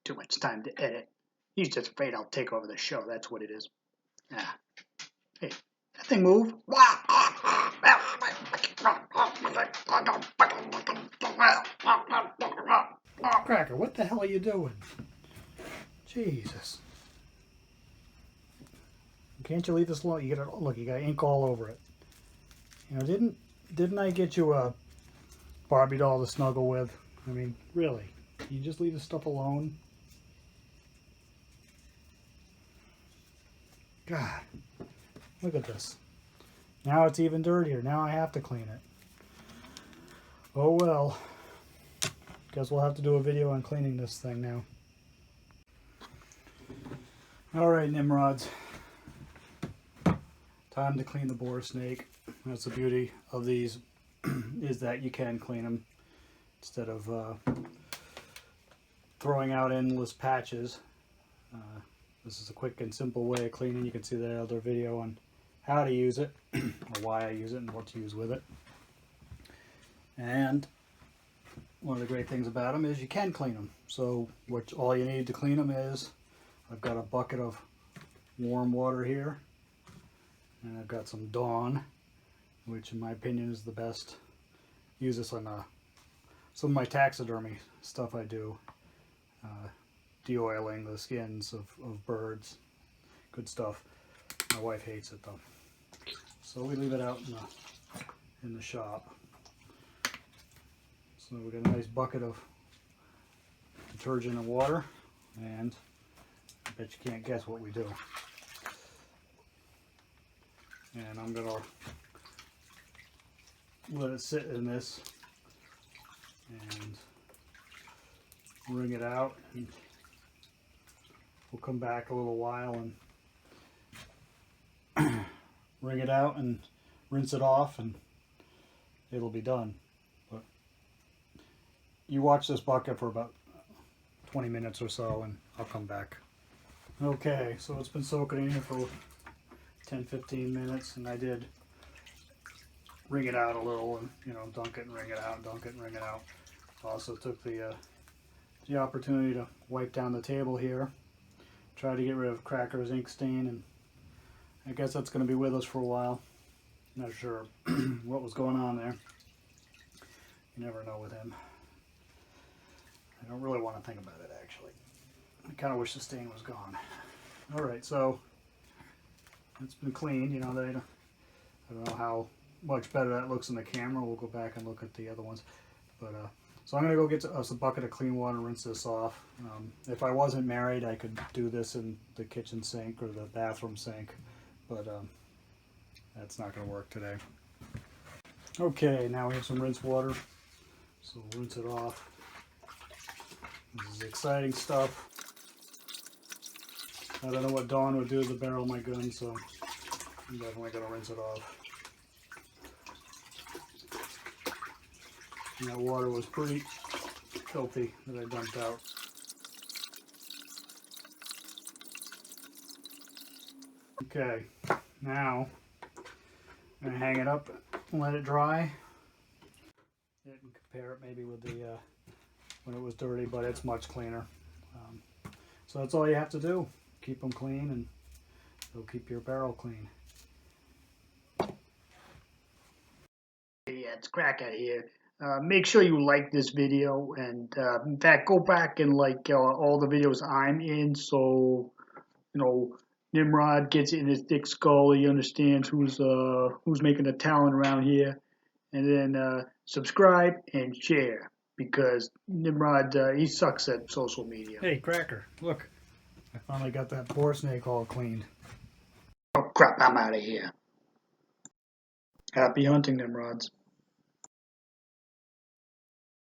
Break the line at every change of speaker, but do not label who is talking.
too much time to edit. He's just afraid I'll take over the show. That's what it is. Ah. Hey, that thing move.
Cracker, what the hell are you doing? Jesus. Can't you leave this alone? You got look, you got ink all over it. You know, didn't I get you a Barbie doll to snuggle with? I mean, really? Can you just leave this stuff alone? God, look at this. Now it's even dirtier. Now I have to clean it. Oh well. Guess we'll have to do a video on cleaning this thing now. Alright, Nimrods. Time to clean the boar snake. That's the beauty of these, is that you can clean them instead of throwing out endless patches. This is a quick and simple way of cleaning. You can see the other video on how to use it, or why I use it and what to use with it. And one of the great things about them is you can clean them. So all you need to clean them is, I've got a bucket of warm water here, and I've got some Dawn, which in my opinion is the best. Use this on some of my taxidermy stuff I do. Deoiling the skins of birds. Good stuff. My wife hates it though. So we leave it out in the shop. So we got a nice bucket of detergent and water, and I bet you can't guess what we do. And I'm gonna let it sit in this and wring it out, and we'll come back a little while and wring it out and rinse it off, and it'll be done. But you watch this bucket for about 20 minutes or so and I'll come back. Okay, so it's been soaking in here for 10-15 minutes, and I did wring it out a little, and you know, dunk it and wring it out, dunk it and wring it out. Also took the opportunity to wipe down the table here, try to get rid of Cracker's ink stain, and I guess that's going to be with us for a while. Not sure what was going on there. You never know with him. I don't really want to think about it, actually. I kind of wish the stain was gone. Alright, so it's been cleaned. You know, I don't know how much better that looks in the camera. We'll go back and look at the other ones. But so I'm going to go get us a bucket of clean water and rinse this off. If I wasn't married, I could do this in the kitchen sink or the bathroom sink, but that's not going to work today. Okay, now we have some rinse water, so we'll rinse it off. This is exciting stuff. I don't know what Dawn would do to the barrel of my gun, so I'm definitely going to rinse it off. And that water was pretty filthy that I dumped out. Okay, now I'm going to hang it up and let it dry. You can compare it maybe with the when it was dirty, but it's much cleaner. So that's all you have to do. Keep them clean, and they'll keep your barrel clean.
Yeah, it's Kracken here. Make sure you like this video, and in fact, go back and like all the videos I'm in, so you know Nimrod gets it in his thick skull. He understands who's making the talent around here, and then subscribe and share, because Nimrod he sucks at social media.
Hey, Cracker, look, I finally got that boar snake all cleaned.
Oh crap! I'm out of here. Happy hunting, Nimrods.